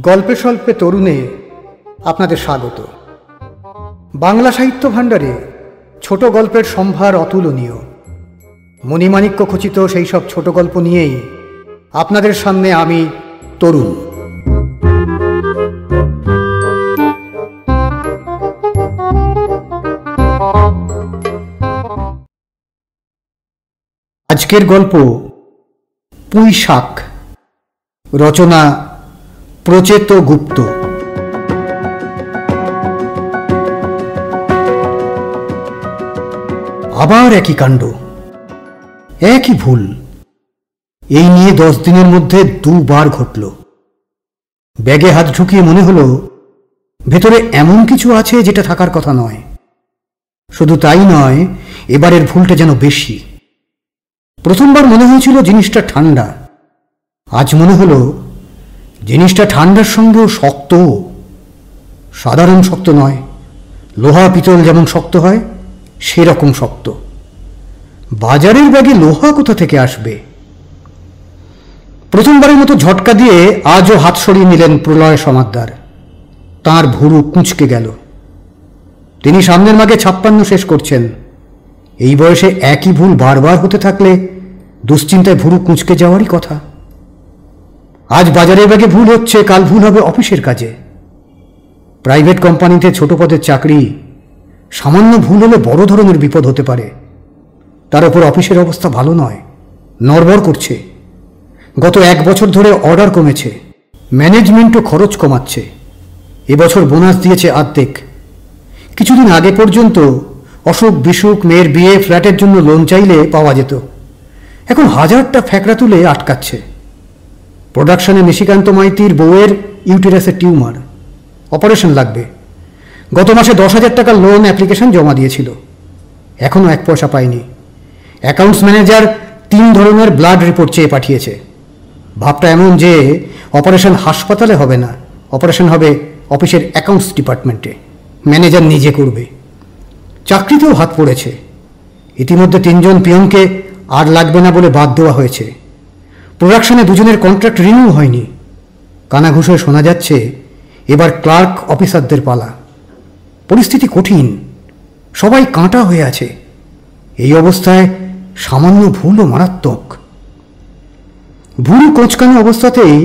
গল্পে স্বল্পে তরুণে আপনাদের স্বাগত। বাংলা সাহিত্য ভাণ্ডারে ছোট গল্পের সম্ভার অতুলনীয়। মণিমাণিক্য খচিত সেই সব ছোট গল্প নিয়েই আপনাদের সামনে আমি তরুণ। আজকের গল্প পুঁই শাক, রচনা প্রচেত গুপ্ত। আবার একই কাণ্ড, একই ভুল। এই নিয়ে 10 দিনের মধ্যে 2 বার ঘটল। ব্যাগে হাত ঢুকিয়ে মনে হলো ভেতরে এমন কিছু আছে যেটা থাকার কথা নয়। শুধু তাই নয়, এবারের ভুলটা যেন বেশি। প্রথমবার মনে হয়েছিল জিনিসটা ঠান্ডা, আজ মনে হলো জিনিসটা ঠান্ডার সঙ্গেও শক্ত। সাধারণ শক্ত নয়, লোহা পিতল যেমন শক্ত হয় সেরকম শক্ত। বাজারের ব্যাগে লোহা কোথা থেকে আসবে? প্রথমবারের মতো ঝটকা দিয়ে আজও হাত সরিয়ে নিলেন প্রলয় সমাদ্দার। তাঁর ভুরু কুঁচকে গেল। তিনি সামনের মাগে 56 শেষ করছেন। এই বয়সে একই ভুল বারবার হতে থাকলে দুশ্চিন্তায় ভুরু কুঁচকে যাওয়ারই কথা। আজ বাজারের ব্যাগে ভুল হচ্ছে, কাল ভুল হবে অফিসের কাজে। প্রাইভেট কোম্পানিতে ছোট পদের চাকরি, সামান্য ভুল হলে বড় ধরনের বিপদ হতে পারে। তার উপর অফিসের অবস্থা ভালো নয়, নড়বড় করছে। গত 1 বছর ধরে অর্ডার কমেছে, ম্যানেজমেন্টও খরচ কমাচ্ছে। এবছর বোনাস দিয়েছে অর্ধেক। কিছুদিন আগে পর্যন্ত অসুখ বিসুখ, মেয়ের বিয়ে, ফ্ল্যাটের জন্য লোন চাইলে পাওয়া যেত। এখন 1000টা ফ্যাকড়া তুলে আটকাচ্ছে। প্রোডাকশনে নিশিকান্ত মাইতির বউয়ের ইউটেরাসের টিউমার, অপারেশন লাগবে। গত মাসে 10,000 টাকার লোন অ্যাপ্লিকেশন জমা দিয়েছিল, এখনও 1 পয়সা পায়নি। অ্যাকাউন্টস ম্যানেজার 3 ধরনের ব্লাড রিপোর্ট চেয়ে পাঠিয়েছে। ভাবটা এমন যে অপারেশন হাসপাতালে হবে না, অপারেশন হবে অফিসের অ্যাকাউন্টস ডিপার্টমেন্টে। ম্যানেজার নিজে করবে। চাকরিতেও হাত পড়েছে। ইতিমধ্যে 3 জন পিয়নকে আর লাগবে না বলে বাদ দেওয়া হয়েছে। প্রোডাকশনে 2 জনের কন্ট্রাক্ট রিনিউ হয়নি। কানাঘুষোয় শোনা যাচ্ছে এবার ক্লার্ক অফিসারদের পালা। পরিস্থিতি কঠিন, সবাই কাঁটা হয়ে আছে। এই অবস্থায় সামান্য ভুলও মারাত্মক। ভুরু কোঁচকানো অবস্থাতেই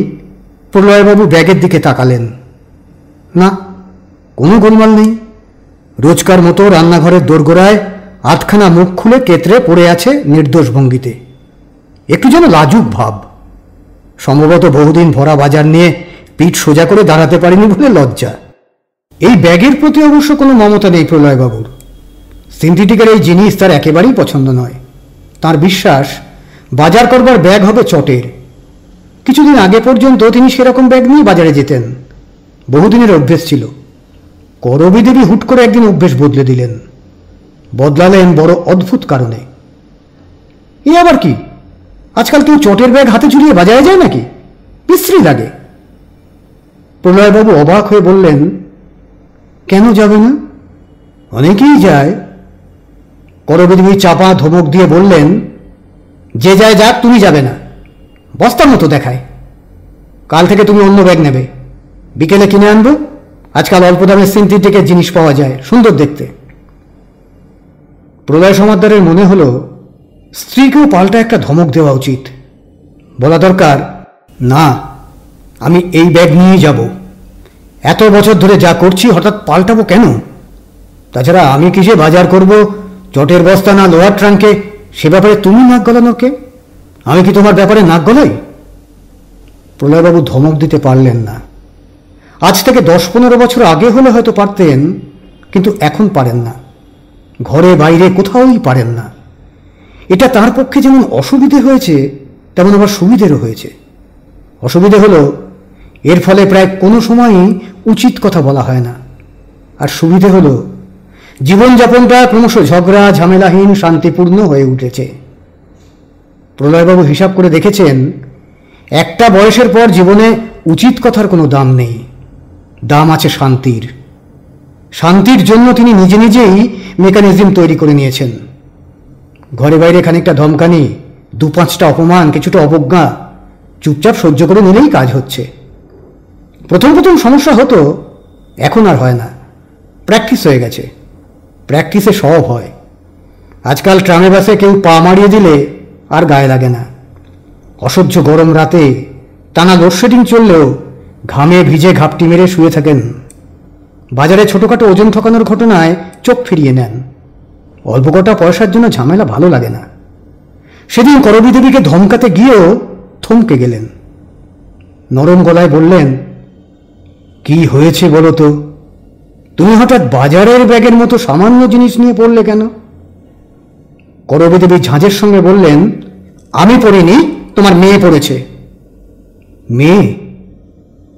প্রলয়বাবু ব্যাগের দিকে তাকালেন। না, কোনো গোলমাল নেই। রোজকার মতো রান্নাঘরের দোরগোড়ায় 8খানা মুখ খুলে কেতরে পড়ে আছে নির্দোষ ভঙ্গিতে। একটু যেন লাজুক ভাব। সম্ভবত বহুদিন ভরা বাজার নিয়ে পিঠ সোজা করে দাঁড়াতে পারেনি বলে লজ্জা। এই ব্যাগের প্রতি অবশ্য কোনো মমতা নেই প্রলয়বাবুর। সিনথেটিকের এই জিনিস তার একেবারেই পছন্দ নয়। তার বিশ্বাস বাজার করবার ব্যাগ হবে চটের। কিছুদিন আগে পর্যন্ত তিনি সেরকম ব্যাগ নিয়ে বাজারে যেতেন। বহুদিনের অভ্যেস ছিল। করবী দেবী হুট করে একদিন অভ্যেস বদলে দিলেন। বদলালেন বড় অদ্ভুত কারণে। এ আবার কি? আজকাল কেউ চটের ব্যাগ হাতে ঝুলিয়ে বাজারে যায় নাকি? বিশ্রী লাগে। প্রলয়বাবু অবাক হয়ে বললেন, কেন যাবে না? অনেকেই যায়। করবী দেবী চাপা ধমক দিয়ে বললেন, যে যায় যাক, তুমি যাবে না। বস্তার মতো দেখায়। কাল থেকে তুমি অন্য ব্যাগ নেবে। বিকেলে কিনে আনবো। আজকাল অল্প দামে সিনথেটিকের জিনিস পাওয়া যায়, সুন্দর দেখতে। প্রলয় সমাদ্দারের মনে হলো স্ত্রীকেও পাল্টা একটা ধমক দেওয়া উচিত। বলা দরকার, না, আমি এই ব্যাগ নিয়েই যাব। এত বছর ধরে যা করছি হঠাৎ পাল্টাবো কেন? তাছাড়া আমি কিসে বাজার করব, চটের বস্তা না লোহার ট্রাঙ্কে, সে ব্যাপারে তুমি নাক গলানো কে? আমি কি তোমার ব্যাপারে নাক গলাই? প্রলয়বাবু ধমক দিতে পারলেন না। আজ থেকে 10-15 বছর আগে হলে হয়তো পারতেন, কিন্তু এখন পারেন না। ঘরে বাইরে কোথাওই পারেন না। এটা তার পক্ষে যেমন অসুবিধে হয়েছে, তেমন আবার সুবিধেরও হয়েছে। অসুবিধে হলো এর ফলে প্রায় কোনো সময়ই উচিত কথা বলা হয় না। আর সুবিধে হলো জীবনযাপনটা ক্রমশ ঝগড়া ঝামেলাহীন, শান্তিপূর্ণ হয়ে উঠেছে। প্রলয়বাবু হিসাব করে দেখেছেন, একটা বয়সের পর জীবনে উচিত কথার কোনো দাম নেই। দাম আছে শান্তির। শান্তির জন্য তিনি নিজে নিজেই মেকানিজম তৈরি করে নিয়েছেন। ঘরে বাইরে খানিকটা ধমকানি, 2-5টা অপমান, কিছুটা অবজ্ঞা চুপচাপ সহ্য করে নিলেই কাজ হচ্ছে। প্রথম প্রথম সমস্যা হতো, এখন আর হয় না। প্র্যাকটিস হয়ে গেছে, প্র্যাকটিসে সব হয়। আজকাল ট্রামে বাসে কেউ পা মারিয়ে দিলে আর গায়ে লাগে না। অসহ্য গরম রাতে টানা লোডশেডিং চললেও ঘামে ভিজে ঘাপটি মেরে শুয়ে থাকেন। বাজারে ছোটোখাটো ওজন ঠকানোর ঘটনায় চোখ ফিরিয়ে নেন। অল্প কটা পয়সার জন্য ঝামেলা ভালো লাগে না। সেদিন করবী দেবীকে ধমকাতে গিয়েও থমকে গেলেন। নরম গলায় বললেন, কি হয়েছে বলো তো? তুমি হঠাৎ বাজারের ব্যাগের মতো সামান্য জিনিস নিয়ে পড়লে কেন? করবী দেবী ঝাঁঝের সঙ্গে বললেন, আমি পড়িনি, তোমার মেয়ে পড়েছে। মেয়ে?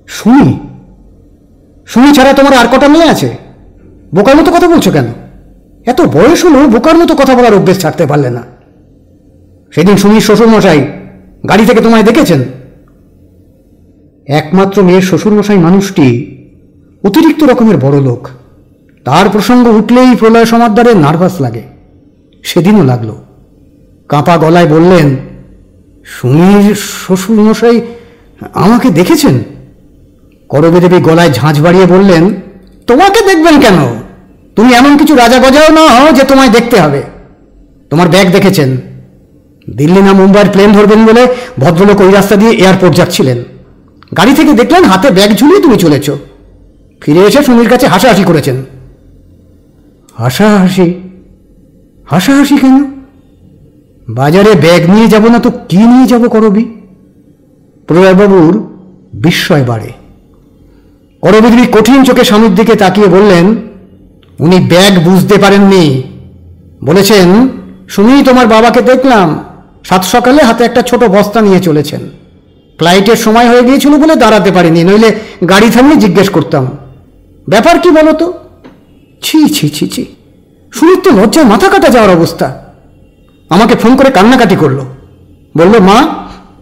শুনি? শুনি ছাড়া তোমার আর কটা মেয়ে আছে? বোকার মতো কথা বলছো কেন? এত বয়স হলো বোকার মতো কথা বলার অভ্যেস ছাড়তে পারলে না। সেদিন সুমির শ্বশুরমশাই গাড়ি থেকে তোমায় দেখেছেন। একমাত্র মেয়ের শ্বশুরমশাই মানুষটি অতিরিক্ত রকমের বড় লোক। তার প্রসঙ্গ উঠলেই প্রলয় সমাদ্দারের নার্ভাস লাগে। সেদিনও লাগলো। কাঁপা গলায় বললেন, সুমির শ্বশুরমশাই আমাকে দেখেছেন? করবী দেবী গলায় ঝাঁঝ বাড়িয়ে বললেন, তোমাকে দেখবেন কেন? তুমি এমন কিছু রাজা গজাও না যে তোমায় দেখতে হবে। তোমার ব্যাগ দেখেছেন। দিল্লি না মুম্বাইয়ের প্লেন ধরবেন বলে ভদ্রলোক ওই রাস্তা দিয়ে এয়ারপোর্ট যাচ্ছিলেন। গাড়ি থেকে দেখলেন হাতে ব্যাগ ঝুলিয়ে তুমি চলেছ। ফিরে এসে সুমির কাছে হাসাহাসি করেছেন। হাসাহাসি? হাসাহাসি কেন? বাজারে ব্যাগ নিয়ে যাব না তো কি নিয়ে যাব করবী? প্রলয়বাবুর বিস্ময় বাড়ে। করবী দেবী কঠিন চোখে স্বামীর দিকে তাকিয়ে বললেন, উনি ব্যাগ বুঝতে পারেননি। বলেছেন, সুমি, তোমার বাবাকে দেখলাম সাত সকালে হাতে একটা ছোট বস্তা নিয়ে চলেছেন। ফ্লাইটের সময় হয়ে গিয়েছিল বলে দাঁড়াতে পারিনি, নইলে গাড়ি থামিয়ে জিজ্ঞেস করতাম, ব্যাপার কি বলো তো? ছি ছি ছি ছি, সুমির তো লজ্জায় মাথা কাটা যাওয়ার অবস্থা। আমাকে ফোন করে কান্নাকাটি করলো। বলল, মা,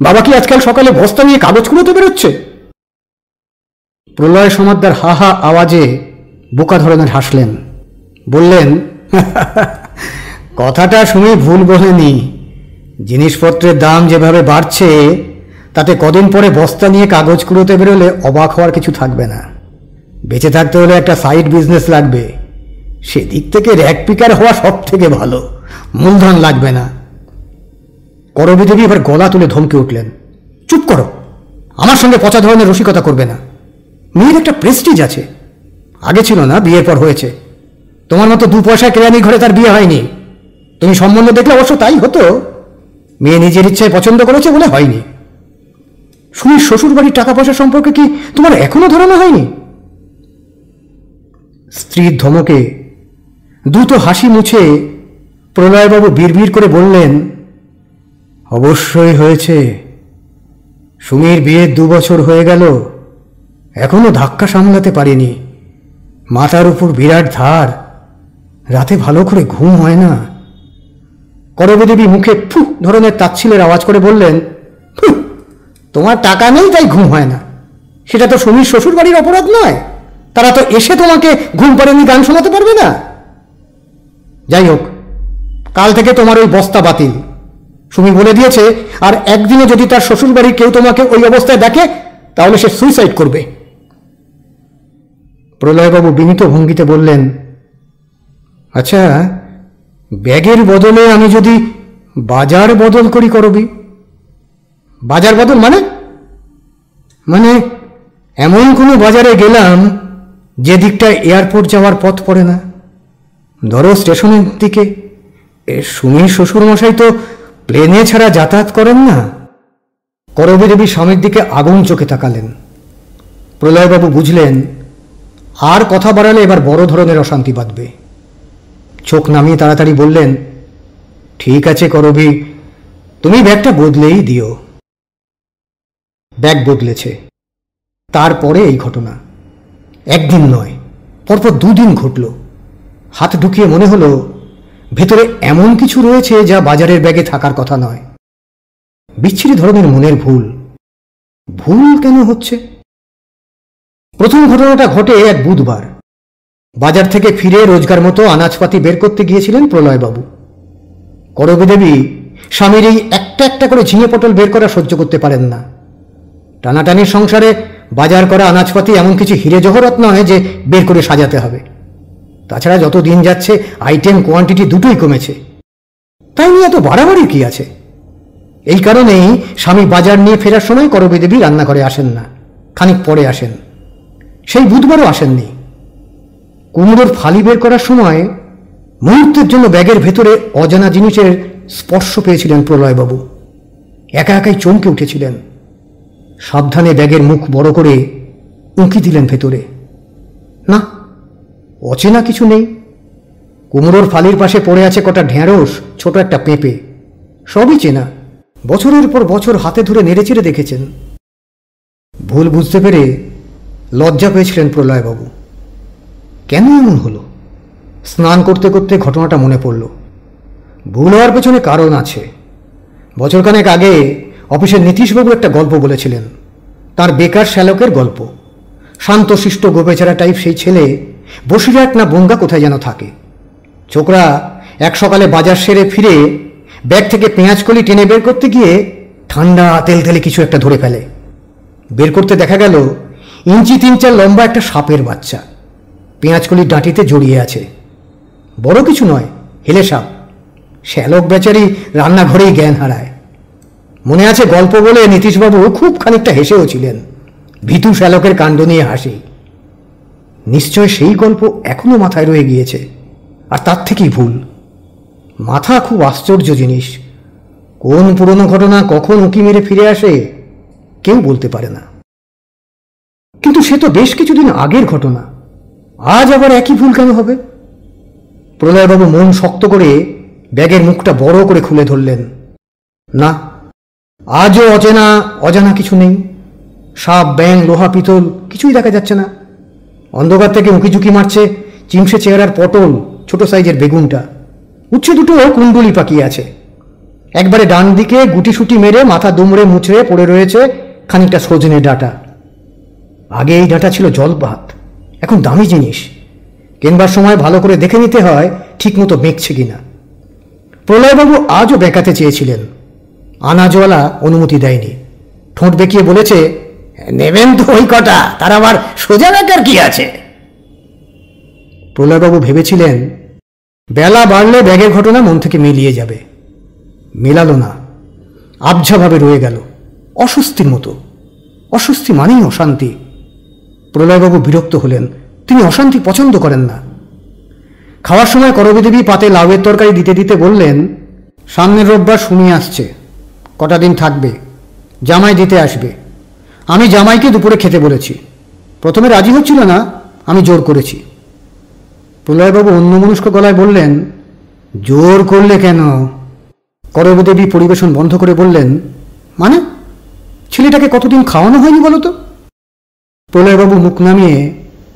বাবা কি আজকাল সকালে বস্তা নিয়ে কাগজ কুড়োতে বেরোচ্ছে? প্রলয় সমাদ্দার হা হা আওয়াজে বোকা ধরনের হাসলেন। বললেন, কথাটা সুমি ভুল বলেনি। জিনিসপত্রের দাম যেভাবে বাড়ছে তাতে কদিন পরে বস্তা নিয়ে কাগজ কুড়োতে বেরোলে অবাক হওয়ার কিছু থাকবে না। বেঁচে থাকতে হলে একটা সাইড বিজনেস লাগবে। সেদিক থেকে র্যাক পিকার হওয়া সব থেকে ভালো, মূলধন লাগবে না। করবী দেবী এবার গলা তুলে ধমকে উঠলেন, চুপ করো, আমার সঙ্গে পচা ধরনের রসিকতা করবে না। মেয়ের একটা প্রেস্টিজ আছে, আগে ছিল না, বিয়ের পর হয়েছে। তোমার মতো দু পয়সা কেরানি ঘরে তার বিয়ে হয়নি। তুমি সম্বন্ধ দেখলে অবশ্য তাই হতো, মেয়ে নিজের ইচ্ছায় পছন্দ করেছে বলে হয়নি। সুমির শ্বশুর বাড়ির টাকা পয়সা সম্পর্কে কি তোমার এখনো ধারণা হয়নি? স্ত্রীর ধমকে দ্রুত হাসি মুছে প্রলয়বাবু বিড়বিড় করে বললেন, অবশ্যই হয়েছে। সুমির বিয়ের 2 বছর হয়ে গেল, এখনো ধাক্কা সামলাতে পারিনি। মাথার উপর বিরাট ধার, রাতে ভালো করে ঘুম হয় না। করবী দেবী মুখে ফু ধরনের তাচ্ছিলের আওয়াজ করে বললেন, তোমার টাকা নেই তাই ঘুম হয় না, সেটা তো সুমির শ্বশুর বাড়ির অপরাধ নয়। তারা তো এসে তোমাকে ঘুম পাড়েনি গান শোনাতে পারবে না। যাই হোক, কাল থেকে তোমার ওই বস্তা বাতিল। সুমি বলে দিয়েছে, আর একদিনে যদি তার শ্বশুর বাড়ির কেউ তোমাকে ওই অবস্থায় দেখে তাহলে সে সুইসাইড করবে। প্রলয়বাবু বিনীত ভঙ্গিতে বললেন, আচ্ছা, ব্যাগের বদলে আমি যদি বাজার বদল করি করবী? বাজার বদল মানে? মানে এমন কোনো বাজারে গেলাম যে দিকটা এয়ারপোর্ট যাওয়ার পথ পড়ে না। ধরো স্টেশনের দিকে। সুমির শ্বশুরমশাই তো প্লেনে ছাড়া যাতায়াত করেন না। করবী দেবী স্বামীর দিকে আগুন চোখে তাকালেন। প্রলয়বাবু বুঝলেন আর কথা বাড়ালে এবার বড় ধরনের অশান্তি বাঁধবে। চোখ নামিয়ে তাড়াতাড়ি বললেন, ঠিক আছে করবী, তুমি ব্যাগটা বদলেই দিও। ব্যাগ বদলেছে। তারপরে এই ঘটনা। একদিন নয়, পরপর 2 দিন ঘটল। হাত ঢুকিয়ে মনে হলো ভেতরে এমন কিছু রয়েছে যা বাজারের ব্যাগে থাকার কথা নয়। বিচ্ছিরি ধরনের মনের ভুল। ভুল কেন হচ্ছে? প্রথম ঘটনাটা ঘটে এক বুধবার। বাজার থেকে ফিরে রোজগার মতো আনাজপাতি বের করতে গিয়েছিলেন প্রলয়বাবু। করবী দেবী স্বামীর এই একটা একটা করে ঝিঙে পটল বের করা সহ্য করতে পারেন না। টানাটানির সংসারে বাজার করা আনাজপাতি এমন কিছু হিরে জহরত নয় যে বের করে সাজাতে হবে। তাছাড়া যত দিন যাচ্ছে আইটেম কোয়ান্টিটি দুটোই কমেছে। তাই নিয়ে এত বাড়াবাড়ি কি আছে? এই কারণেই স্বামী বাজার নিয়ে ফেরার সময় করবী দেবী রান্নাঘরে আসেন না, খানিক পরে আসেন। সেই বুধবারও আসেননি। কুমড়োর ফালি বের করার সময় মুহূর্তের জন্য ব্যাগের ভেতরে অজানা জিনিসের স্পর্শ পেয়েছিলেন প্রলয়বাবু। একা একাই চমকে উঠেছিলেন। সাবধানে ব্যাগের মুখ বড় করে উঁকি দিলেন ভেতরে। না, অচেনা কিছু নেই। কুমড়োর ফালির পাশে পড়ে আছে কটা ঢেঁড়স, ছোট একটা পেঁপে। সবই চেনা, বছরের পর বছর হাতে ধরে নেড়েচেড়ে দেখেছেন। ভুল বুঝতে পেরে লজ্জা পেয়েছিলেন প্রলয়বাবু। কেন এমন হলো? স্নান করতে করতে ঘটনাটা মনে পড়ল। ভুল হওয়ার পেছনে কারণ আছে। বছরখানেক আগে অফিসের নীতিশবাবু একটা গল্প বলেছিলেন, তার বেকার শ্যালকের গল্প। শান্তশিষ্ট গোবেচারা টাইপ সেই ছেলে বসিরহাট না বনগা কোথায় যেন থাকে। ছোকরা এক সকালে বাজার সেরে ফিরে ব্যাগ থেকে পেঁয়াজকলি টেনে বের করতে গিয়ে ঠান্ডা তেলতেলে কিছু একটা ধরে ফেলে। বের করতে দেখা গেল ইঞ্চি 3-4 লম্বা একটা সাপের বাচ্চা পেঁয়াজকলির ডাঁটিতে জড়িয়ে আছে। বড় কিছু নয়, হেলে সাপ। শ্যালক বেচারি রান্নাঘরেই জ্ঞান হারায়। মনে আছে গল্প বলে নীতিশবাবু খুব খানিকটা হেসেও ছিলেন। ভীতু শ্যালকের কাণ্ড নিয়ে হাসি। নিশ্চয় সেই গল্প এখনো মাথায় রয়ে গিয়েছে, আর তার থেকেই ভুল। মাথা খুব আশ্চর্য জিনিস। কোন পুরনো ঘটনা কখন উঁকি মেরে ফিরে আসে কেউ বলতে পারে না। কিন্তু সে তো বেশ কিছুদিন আগের ঘটনা। আজ আবার একই ভুল কেন হবে? প্রলয়বাবু মন শক্ত করে ব্যাগের মুখটা বড় করে খুলে ধরলেন। না, আজও অজানা কিছু নেই। সাপ, ব্যাং, লোহা, পিতল কিছুই দেখা যাচ্ছে না। অন্ধকার থেকে উঁকিঝুঁকি মারছে চিমসে চেহারার পটল, ছোট সাইজের বেগুনটা। উচ্ছে দুটো কুণ্ডুলি পাকিয়ে আছে। একবারে ডান দিকে গুটিসুটি মেরে মাথা দুমড়ে মুচড়ে পড়ে রয়েছে খানিকটা সজনে ডাঁটা। আগে এই ডাঁটা ছিল জলপাত, এখন দামি জিনিস। কেনবার সময় ভালো করে দেখে নিতে হয় ঠিকমতো বেঁকছে কিনা। প্রলয়বাবু আজও বেঁকাতে চেয়েছিলেন, আনাজওয়ালা অনুমতি দেয়নি। ঠোঁট বেঁকিয়ে বলেছে, নেবেন তো ওই কটা, তার আবার সোজা বেকার কি আছে? প্রলয়বাবু ভেবেছিলেন বেলা বাড়লে ব্যাগের ঘটনা মন থেকে মিলিয়ে যাবে। মেলালো না, আবঝাভাবে রয়ে গেল, অস্বস্তির মতো। অস্বস্তি মানেই অশান্তি। প্রলয়বাবু বিরক্ত হলেন। তিনি অশান্তি পছন্দ করেন না। খাওয়ার সময় করবী দেবী পাতে লাউয়ের তরকারি দিতে দিতে বললেন, সামনের রোববার সুমি আসছে, কটা দিন থাকবে, জামাই দিতে আসবে। আমি জামাইকে দুপুরে খেতে বলেছি। প্রথমে রাজি হচ্ছিল না, আমি জোর করেছি। প্রলয়বাবু অন্যমনস্ক গলায় বললেন, জোর করলে কেন? করবী দেবী পরিবেশন বন্ধ করে বললেন, মানে ছেলেটাকে কতদিন খাওয়ানো হয়নি বলো তো? প্রলয়বাবু মুখ নামিয়ে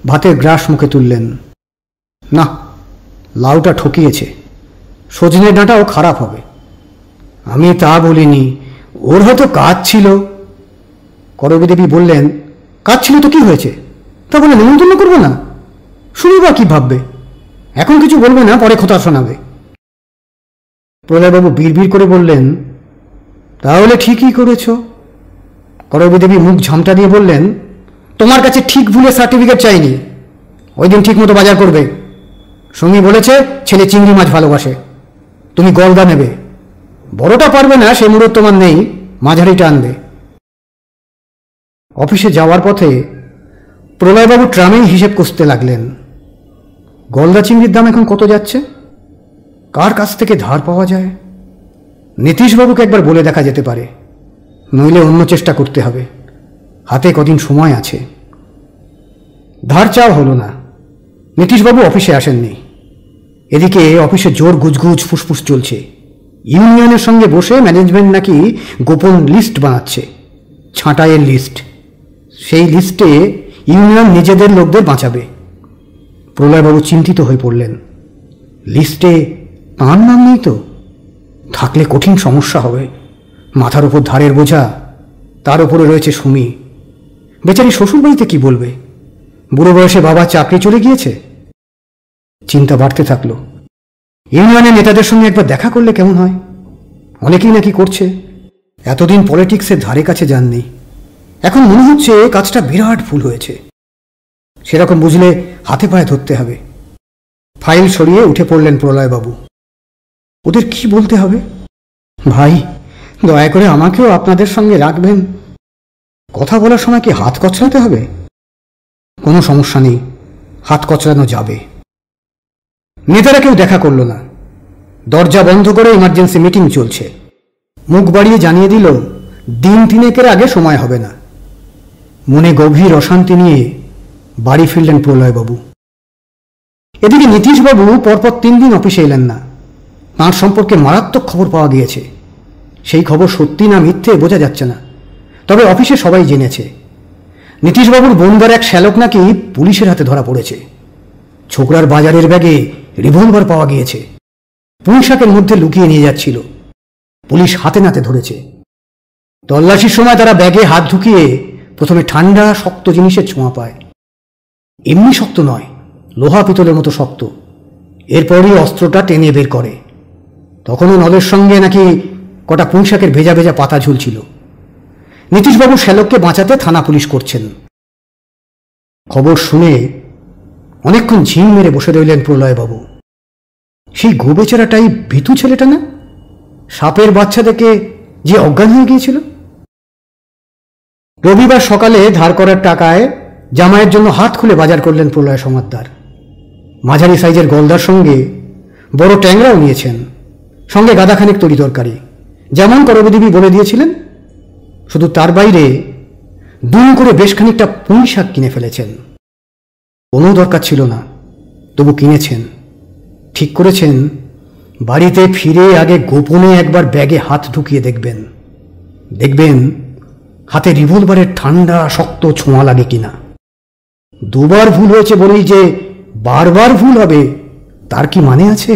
ভাতের গ্রাস মুখে তুললেন। না, লাউটা ঠকিয়েছে, সজনে ডাঁটাও খারাপ হবে। আমি তা বলিনি, ওর হয়তো কাজ ছিল। করবী দেবী বললেন, কাজ ছিল তো কি হয়েছে? তা বলে নিমন্ত্রণ করবো না? শুনি বা কি ভাববে? এখন কিছু বলবে না, পরে কথা শোনাবে। প্রলয়বাবু বিড়বিড় করে বললেন, তাহলে ঠিকই করেছ। করবী দেবী মুখ ঝামটা দিয়ে বললেন, তোমার কাছে ঠিক ভুলের সার্টিফিকেট চাইনি। ওই দিন ঠিক মতো বাজার করবে। সঙ্গী বলেছে ছেলে চিংড়ি মাছ ভালোবাসে, তুমি গলদা নেবে। বড়টা পারবে না, সে মুরত তোমার নেই, মাঝারিটা আনবে। অফিসে যাওয়ার পথে প্রলয়বাবু ট্রামেই হিসেব কষতে লাগলেন। গলদা চিংড়ির দাম এখন কত যাচ্ছে? কার কাছ থেকে ধার পাওয়া যায়? নীতিশবাবুকে একবার বলে দেখা যেতে পারে, নইলে অন্য চেষ্টা করতে হবে। হাতে কদিন সময় আছে। ধার চাও হলো না। নীতিশবাবু অফিসে আসেননি। এদিকে অফিসে জোর গুজগুজ ফুসফুস চলছে। ইউনিয়নের সঙ্গে বসে ম্যানেজমেন্ট নাকি গোপন লিস্ট বানাচ্ছে, ছাঁটাইয়ের লিস্ট। সেই লিস্টে ইউনিয়ন নিজেদের লোকদের বাঁচাবে। প্রলয়বাবু চিন্তিত হয়ে পড়লেন। লিস্টে তাঁর নাম নেই তো? থাকলে কঠিন সমস্যা হবে। মাথার উপর ধারের বোঝা, তার উপরে রয়েছে সুমি। বেচারি শ্বশুরবাড়িতে কি বলবে? বুড়ো বয়সে বাবা চাকরি চলে গিয়েছে। চিন্তা বাড়তে থাকলো। ইউনিয়নের নেতাদের সঙ্গে একবার দেখা করলে কেমন হয়? অনেকেই নাকি করছে। এতদিন পলিটিক্সের ধারে কাছে যাননি। এখন মনে হচ্ছে কাজটা বিরাট ভুল হয়েছে। সেরকম বুঝলে হাতে পায়ে ধরতে হবে। ফাইল সরিয়ে উঠে পড়লেন প্রলয়বাবু। ওদের কি বলতে হবে? ভাই, দয়া করে আমাকেও আপনাদের সঙ্গে রাখবেন। কথা বলার সময় কি হাত কচলাতে হবে? কোনো সমস্যা নেই, হাত কচলানো যাবে। নেতারা কেউ দেখা করল না। দরজা বন্ধ করে ইমার্জেন্সি মিটিং চলছে। মুখ বাড়িয়ে জানিয়ে দিল দিন তিনেকের আগে সময় হবে না। মনে গভীর অশান্তি নিয়ে বাড়ি ফিরলেন প্রলয়বাবু। এদিকে নীতিশবাবু পরপর 3 দিন অফিসে এলেন না। তাঁর সম্পর্কে মারাত্মক খবর পাওয়া গিয়েছে। সেই খবর সত্যি না মিথ্যে বোঝা যাচ্ছে না, তবে অফিসে সবাই জেনেছে নীতিশবাবুর বনগার এক শ্যালক নাকি পুলিশের হাতে ধরা পড়েছে। ছোকরার বাজারের ব্যাগে রিভলভার পাওয়া গিয়েছে। পুঁইশাকের মধ্যে লুকিয়ে নিয়ে যাচ্ছিল। পুলিশ হাতে নাতে ধরেছে। তল্লাশির সময় তারা ব্যাগে হাত ঢুকিয়ে প্রথমে ঠান্ডা শক্ত জিনিসের ছোঁয়া পায়। এমনি শক্ত নয়, লোহা পিতলের মতো শক্ত। এরপরই অস্ত্রটা টেনে বের করে। তখনও নলের সঙ্গে নাকি কটা পুঁইশাকের ভেজা ভেজা পাতা ঝুলছিল। নীতিশবাবু শ্যালককে বাঁচাতে থানা পুলিশ করছেন। খবর শুনে অনেকক্ষণ ঝিম মেরে বসে রইলেন প্রলয়বাবু। সেই গোবেচারাটাই ভীতু ছেলেটা না, সাপের বাচ্চা দেখে যে অজ্ঞান হয়ে গিয়েছিল। রবিবার সকালে ধার করার টাকায় জামাইয়ের জন্য হাত খুলে বাজার করলেন প্রলয় সমাদ্দার। মাঝারি সাইজের গলদার সঙ্গে বড় ট্যাংরাও নিয়েছেন, সঙ্গে গাদাখানেক তরি তরকারি, যেমন করবদেবী বলে দিয়েছিলেন। শুধু তার বাইরে দুম করে বেশ খানিকটা পুঁই শাক কিনে ফেলেছেন। কোনো দরকার ছিল না, তবু কিনেছেন। ঠিক করেছেন বাড়িতে ফিরে আগে গোপনে একবার ব্যাগে হাত ঢুকিয়ে দেখবেন। দেখবেন হাতে রিভলভারের ঠান্ডা শক্ত ছোঁয়া লাগে কিনা। দুবার ভুল হয়েছে বলেই যে বারবার ভুল হবে তার কি মানে আছে?